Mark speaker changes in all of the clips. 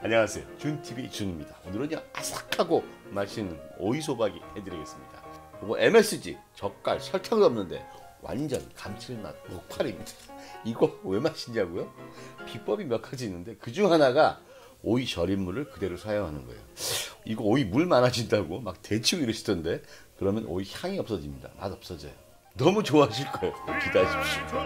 Speaker 1: 안녕하세요, 준TV 준입니다. 오늘은요 아삭하고 맛있는 오이소박이 해드리겠습니다. 이거 MSG, 젓갈, 설탕도 없는데 완전 감칠맛 녹화입니다. 이거 왜 마시냐고요? 비법이 몇 가지 있는데 그중 하나가 오이 절임물을 그대로 사용하는 거예요. 이거 오이 물 많아진다고 막 대치고 이러시던데 그러면 오이 향이 없어집니다. 맛 없어져요. 너무 좋아하실 거예요. 기대하십시오.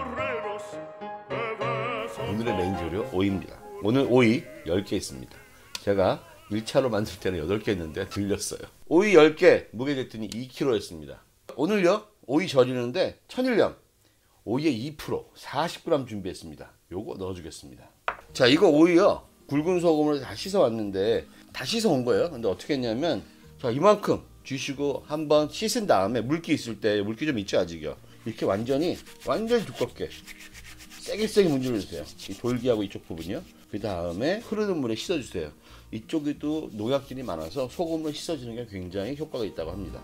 Speaker 1: 오늘의 메인 재료 오이입니다. 오늘 오이 10개 있습니다. 제가 1차로 만들 때는 8개 했는데 들렸어요. 오이 10개 무게 됐더니 2kg였습니다. 오늘요 오이 절이는데 천일염 오이의 2% 40g 준비했습니다. 요거 넣어주겠습니다. 자, 이거 오이요 굵은 소금으로 다 씻어 왔는데 다 씻어 온 거예요. 근데 어떻게 했냐면 자, 이만큼 주시고 한번 씻은 다음에 물기 있을 때, 물기 좀 있죠 아직요, 이렇게 완전히 두껍게 세게 문질러주세요. 이 돌기하고 이쪽 부분이요. 그 다음에 흐르는 물에 씻어주세요. 이쪽에도 농약질이 많아서 소금을 씻어주는 게 굉장히 효과가 있다고 합니다.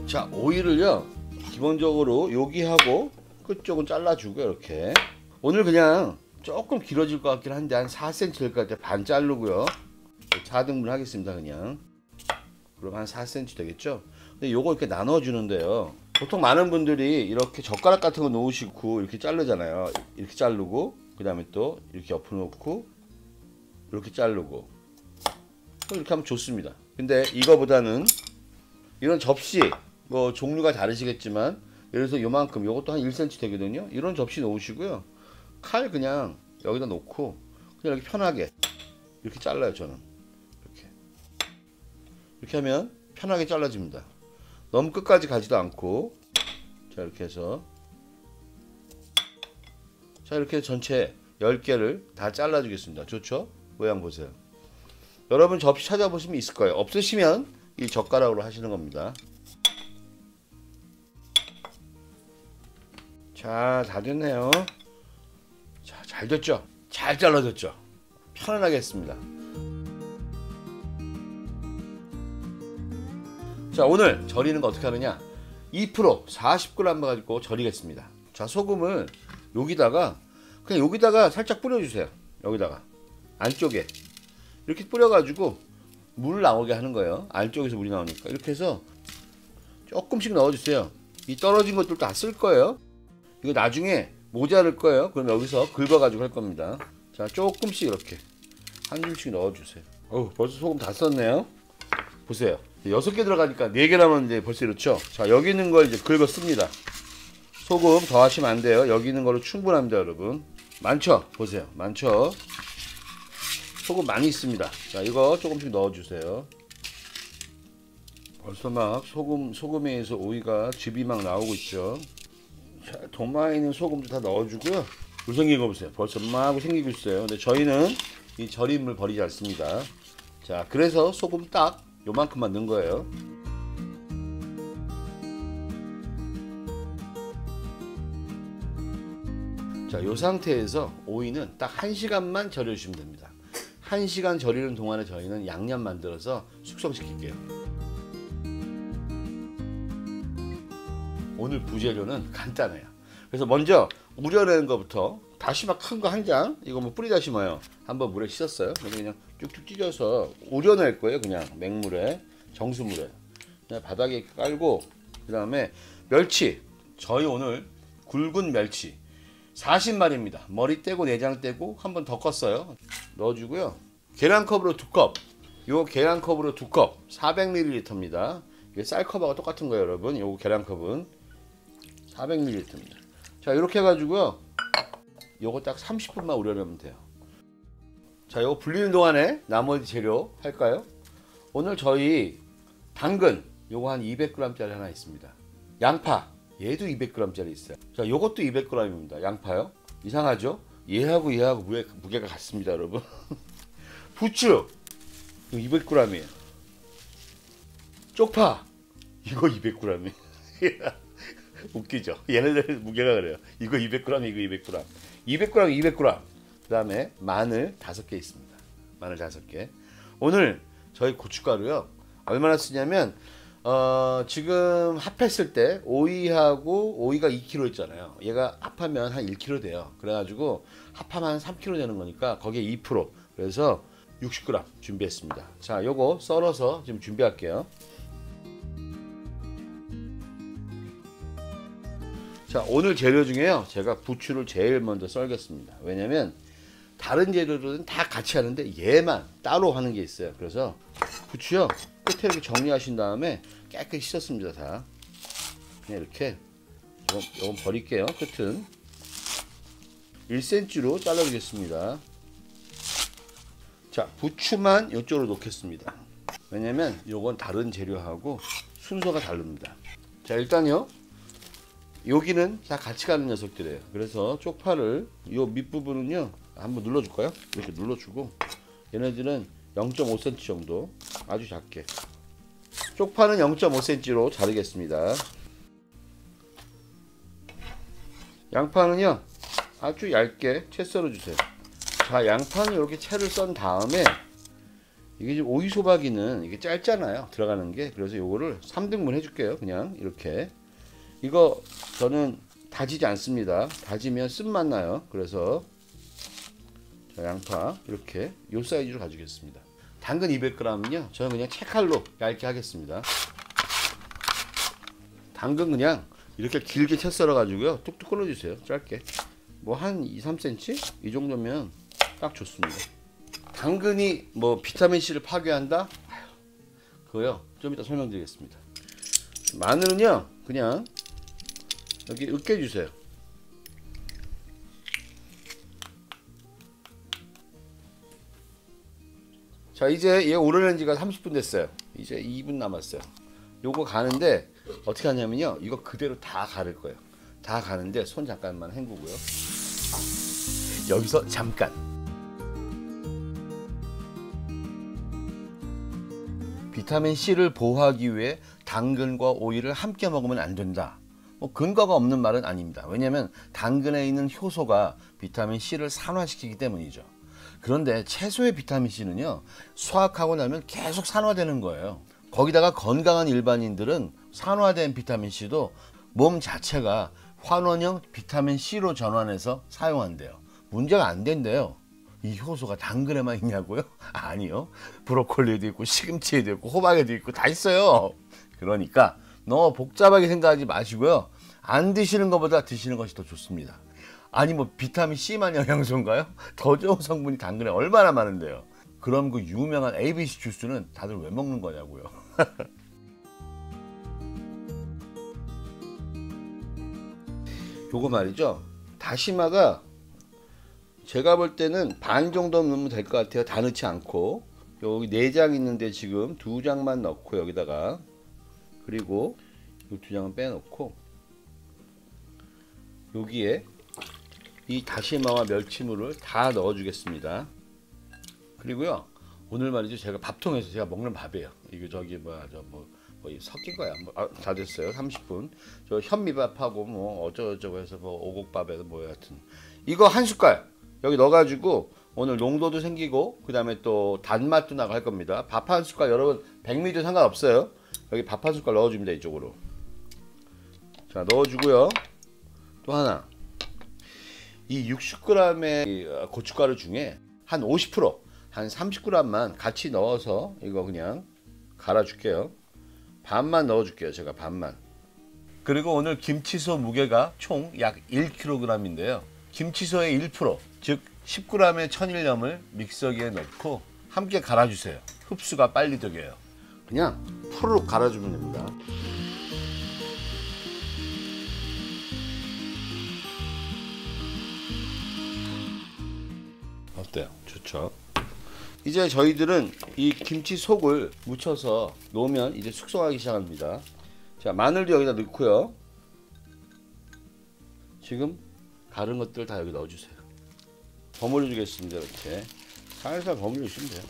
Speaker 1: 자, 오이를요 기본적으로 여기하고 끝쪽은 잘라주고요. 이렇게 오늘 그냥 조금 길어질 것 같긴 한데 한 4cm 될 것 같아요. 반 자르고요 4등분 하겠습니다. 그냥 그럼 한 4cm 되겠죠. 근데 요거 이렇게 나눠주는데요, 보통 많은 분들이 이렇게 젓가락 같은 거 놓으시고 이렇게 자르잖아요. 이렇게 자르고 그 다음에 또 이렇게 옆으로 놓고 이렇게 자르고 이렇게 하면 좋습니다. 근데 이거보다는 이런 접시 뭐 종류가 다르시겠지만 예를 들어서 요만큼, 요것도 한 1cm 되거든요. 이런 접시 놓으시고요, 칼 그냥 여기다 놓고 그냥 이렇게 편하게 이렇게 잘라요. 저는 이렇게 하면 편하게 잘라집니다. 너무 끝까지 가지도 않고. 자, 이렇게 해서 자, 이렇게 전체 10개를 다 잘라 주겠습니다. 좋죠? 모양 보세요. 여러분 접시 찾아보시면 있을 거예요. 없으시면 이 젓가락으로 하시는 겁니다. 자, 다 됐네요. 자, 잘 됐죠? 잘 잘라졌죠? 편안하게 했습니다. 자, 오늘 절이는 거 어떻게 하느냐, 2% 40g 가지고 절이겠습니다. 자, 소금을 여기다가 그냥 여기다가 살짝 뿌려주세요. 여기다가 안쪽에 이렇게 뿌려가지고 물 나오게 하는 거예요. 안쪽에서 물이 나오니까 이렇게 해서 조금씩 넣어주세요. 이 떨어진 것들 다 쓸 거예요. 이거 나중에 모자랄 거예요. 그럼 여기서 긁어가지고 할 겁니다. 자, 조금씩 이렇게 한 줌씩 넣어주세요. 벌써 소금 다 썼네요. 보세요. 6개 들어가니까 4개 남았는데 벌써 이렇죠. 자, 여기 있는 걸 이제 긁어 씁니다. 소금 더 하시면 안 돼요. 여기 있는 거로 충분합니다. 여러분 많죠? 보세요, 많죠? 소금 많이 있습니다. 자, 이거 조금씩 넣어주세요. 벌써 막 소금에 의해서 오이가 즙이 막 나오고 있죠. 자, 도마에 있는 소금도 다 넣어주고요. 물 생긴 거 보세요. 벌써 막 생기고 있어요. 근데 저희는 이 절임물 버리지 않습니다. 자, 그래서 소금 딱 요만큼만 넣은 거예요. 자, 요 상태에서 오이는 딱 1시간만 절여주시면 됩니다. 1시간 절이는 동안에 저희는 양념 만들어서 숙성시킬게요. 오늘 부재료는 간단해요. 그래서 먼저 우려내는 것부터 다시마 큰 거 한 장, 이거 뭐 뿌리 다시마요. 한번 물에 씻었어요. 그냥 쭉쭉 찢어서 우려낼 거예요. 그냥 맹물에, 정수물에 그냥 바닥에 깔고, 그 다음에 멸치, 저희 오늘 굵은 멸치 40마리입니다. 머리 떼고 내장 떼고 한번 더 껐어요. 넣어주고요. 계량컵으로 2컵, 요 계량컵으로 2컵 400ml입니다. 이게 쌀컵하고 똑같은 거예요. 여러분 요 계량컵은 400ml입니다. 자, 이렇게 해가지고요, 요거 딱 30분만 우려내면 돼요. 자, 요거 불리는 동안에 나머지 재료 할까요? 오늘 저희 당근 요거 한 200g짜리 하나 있습니다. 양파 얘도 200g짜리 있어요. 자, 요것도 200g입니다. 양파요. 이상하죠? 얘하고 무게가 같습니다. 여러분 부추 이거 200g이에요. 쪽파 이거 200g이에요. 웃기죠? 얘네들 무게가 그래요. 이거 200g, 이거 200g. 200g, 200g. 그 다음에 마늘 5개 있습니다. 마늘 5개. 오늘 저희 고춧가루요, 얼마나 쓰냐면 지금 합했을 때 오이하고 오이가 2kg 있잖아요. 얘가 합하면 한 1kg 돼요. 그래가지고 합하면 한 3kg 되는 거니까 거기에 2%. 그래서 60g 준비했습니다. 자, 요거 썰어서 지금 준비할게요. 자, 오늘 재료 중에요. 제가 부추를 제일 먼저 썰겠습니다. 왜냐면 다른 재료들은 다 같이 하는데 얘만 따로 하는 게 있어요. 그래서 부추요. 끝에 이렇게 정리하신 다음에 깨끗이 씻었습니다. 다. 그냥 이렇게 요건 버릴게요. 끝은 1cm로 잘라주겠습니다. 자, 부추만 이쪽으로 놓겠습니다. 왜냐면 요건 다른 재료하고 순서가 다릅니다. 자, 일단요. 여기는 다 같이 가는 녀석들이에요. 그래서 쪽파를 요 밑부분은요 한번 눌러줄까요? 이렇게 눌러주고 얘네들은 0.5cm 정도 아주 작게, 쪽파는 0.5cm로 자르겠습니다. 양파는요 아주 얇게 채 썰어주세요. 자, 양파는 이렇게 채를 썬 다음에 이게 지금 오이소박이는 이게 짧잖아요, 들어가는 게. 그래서 요거를 3등분 해줄게요. 그냥 이렇게. 이거 저는 다지지 않습니다. 다지면 쓴맛 나요. 그래서 자, 양파 이렇게 요 사이즈로 가지겠습니다. 당근 200g은요 저는 그냥 채칼로 얇게 하겠습니다. 당근 그냥 이렇게 길게 채 썰어 가지고요 뚝뚝 끊어주세요. 짧게 뭐 한 2-3cm 이 정도면 딱 좋습니다. 당근이 뭐 비타민C를 파괴한다? 그거요 좀 이따 설명드리겠습니다. 마늘은요 그냥 여기 으깨주세요. 자, 이제 얘 우러낸 지가 30분 됐어요. 이제 2분 남았어요. 요거 가는데 어떻게 하냐면요 이거 그대로 다 가를 거예요. 다 가는데 손 잠깐만 헹구고요. 여기서 잠깐 비타민C를 보호하기 위해 당근과 오이를 함께 먹으면 안 된다. 뭐 근거가 없는 말은 아닙니다. 왜냐하면 당근에 있는 효소가 비타민C를 산화시키기 때문이죠. 그런데 채소의 비타민C는요 수확하고 나면 계속 산화되는 거예요. 거기다가 건강한 일반인들은 산화된 비타민C도 몸 자체가 환원형 비타민C로 전환해서 사용한대요. 문제가 안 된대요. 이 효소가 당근에만 있냐고요? 아니요. 브로콜리에도 있고 시금치에도 있고 호박에도 있고 다 있어요. 그러니까 너무 복잡하게 생각하지 마시고요. 안 드시는 것보다 드시는 것이 더 좋습니다. 아니 뭐 비타민C만 영양소인가요? 더 좋은 성분이 당근에 얼마나 많은데요. 그럼 그 유명한 ABC 주스는 다들 왜 먹는 거냐고요. 요거 말이죠. 다시마가 제가 볼 때는 반 정도 넣으면 될 것 같아요. 다 넣지 않고. 여기 4장 있는데 지금 2장만 넣고 여기다가, 그리고 이 2장은 빼놓고 여기에 이 다시마와 멸치물을 다 넣어 주겠습니다. 그리고요 오늘 말이죠 제가 밥통에서 제가 먹는 밥이에요. 이거 저기 뭐야 저 뭐 섞인 거야. 다 됐어요. 30분. 저 현미밥하고 뭐 어쩌고저쩌고 해서 뭐 오곡밥에도 뭐 하여튼 이거 한 숟갈 여기 넣어가지고 오늘 농도도 생기고 그 다음에 또 단맛도 나고 할 겁니다. 밥 한 숟갈 여러분 100ml 상관없어요. 여기 밥 한 숟갈 넣어줍니다. 이쪽으로. 자 넣어주고요. 또 하나 이 60g의 고춧가루 중에 한 50%, 한 30g만 같이 넣어서 이거 그냥 갈아줄게요. 반만 넣어줄게요. 제가 반만. 그리고 오늘 김치소 무게가 총 약 1kg인데요. 김치소의 1%, 즉 10g의 천일염을 믹서기에 넣고 함께 갈아주세요. 흡수가 빨리 되게요. 그냥 푸르륵 갈아주면 됩니다. 어때요? 좋죠? 이제 저희들은 이 김치 속을 묻혀서 놓으면 이제 숙성하기 시작합니다. 자, 마늘도 여기다 넣고요. 지금 다른 것들 다 여기 넣어주세요. 버무려 주겠습니다. 이렇게 살살 버무려 주시면 돼요.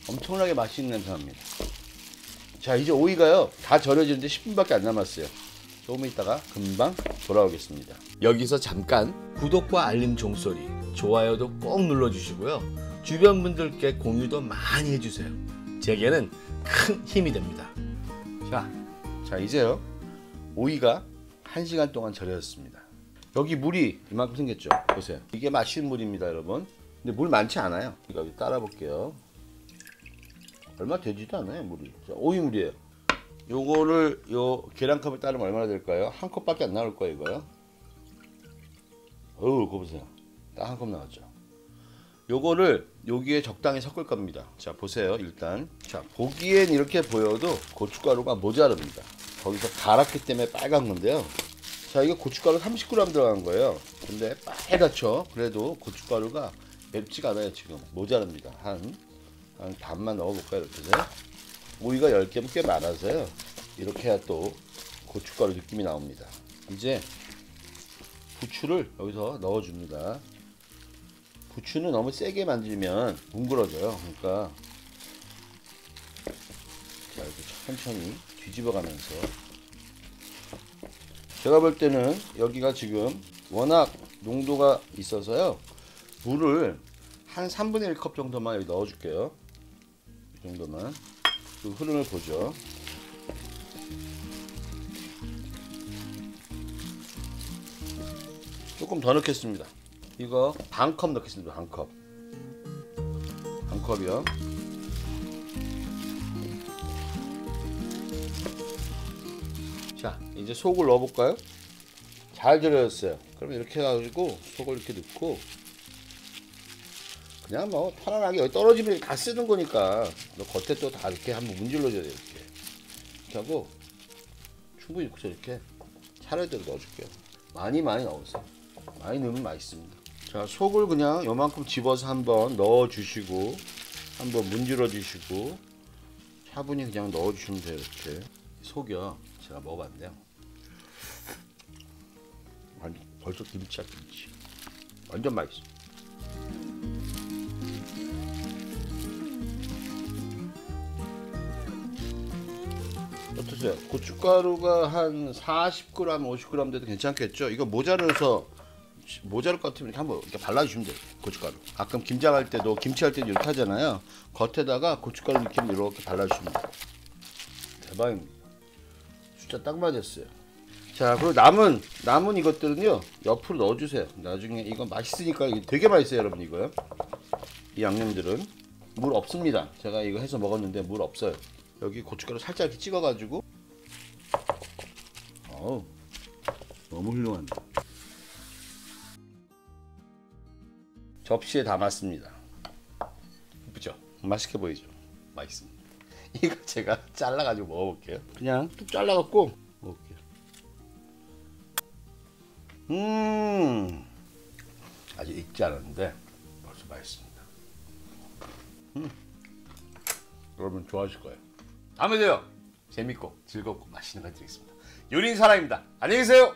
Speaker 1: 엄청나게 맛있는 냄새 납니다. 자, 이제 오이가요 다 절여지는데 10분밖에 안 남았어요. 조금 있다가 금방 돌아오겠습니다. 여기서 잠깐 구독과 알림 종소리, 좋아요도 꼭 눌러주시고요. 주변 분들께 공유도 많이 해주세요. 제게는 큰 힘이 됩니다. 자 이제요. 오이가 1시간 동안 절여졌습니다. 여기 물이 이만큼 생겼죠. 보세요. 이게 마시는 물입니다, 여러분. 근데 물 많지 않아요. 여기 따라 볼게요. 얼마 되지도 않아요, 물이. 자, 오이물이에요. 요거를 요 계량컵에 따르면 얼마나 될까요? 한 컵밖에 안 나올 거예요, 이거요. 어우, 그거 보세요. 딱 한 컵 나왔죠. 요거를 여기에 적당히 섞을 겁니다. 자, 보세요. 일단 자, 보기엔 이렇게 보여도 고춧가루가 모자랍니다. 거기서 갈았기 때문에 빨간 건데요. 자, 이거 고춧가루 30g 들어간 거예요. 근데 빨갛죠. 그래도 고춧가루가 맵지가 않아요. 지금 모자랍니다. 한 반만 넣어볼까요? 이렇게 해서. 오이가 10개면 꽤 많아서요. 이렇게 해야 또 고춧가루 느낌이 나옵니다. 이제 부추를 여기서 넣어줍니다. 부추는 너무 세게 만지면 뭉그러져요. 그러니까 자, 이렇게 천천히 뒤집어 가면서, 제가 볼 때는 여기가 지금 워낙 농도가 있어서요. 물을 한 3분의 1컵 정도만 여기 넣어줄게요. 이 정도만. 그 흐름을 보죠. 조금 더 넣겠습니다. 이거 반 컵 넣겠습니다. 반 컵. 반 컵이요. 자, 이제 속을 넣어볼까요? 잘 절여졌어요. 그럼 이렇게 해가지고 속을 이렇게 넣고, 그냥 뭐 편안하게 여기 떨어지면 다 쓰는 거니까 너 겉에 또 다 이렇게 한번 문질러줘야 돼요. 이렇게 하고 충분히 넣고서 이렇게 차례대로 넣어줄게요. 많이 넣으세요. 많이 넣으면 맛있습니다. 자, 속을 그냥 요만큼 집어서 한번 넣어주시고, 한번 문질러 주시고, 차분히 그냥 넣어주시면 돼요. 이렇게. 속이요, 제가 먹어봤는데요, 벌써 김치야, 김치. 완전 맛있어. 어떠세요? 고춧가루가 한 40g, 50g 돼도 괜찮겠죠? 이거 모자를 것 같으면 이렇게 한번 이렇게 발라주시면 돼요. 고춧가루. 가끔 김장할 때도, 김치할 때도 이렇게 하잖아요. 겉에다가 고춧가루 느낌 이렇게 발라주시면 돼요. 대박입니다. 진짜 딱 맞았어요. 자, 그리고 남은 이것들은요, 옆으로 넣어주세요. 나중에 이거 맛있으니까, 이게 되게 맛있어요, 여러분. 이거요. 이 양념들은 물 없습니다. 제가 이거 해서 먹었는데 물 없어요. 여기 고춧가루 살짝 이렇게 찍어가지고, 어우, 너무 훌륭한데. 접시에 담았습니다. 예쁘죠? 맛있게 보이죠? 맛있습니다. 이거 제가 잘라가지고 먹어볼게요. 그냥 뚝 잘라갖고 먹을게요. 아직 익지 않았는데 벌써 맛있습니다. 여러분 좋아하실 거예요. 다음에 봬요. 재밌고 즐겁고 맛있는 거 드리겠습니다. 요리인 사람입니다. 안녕히 계세요.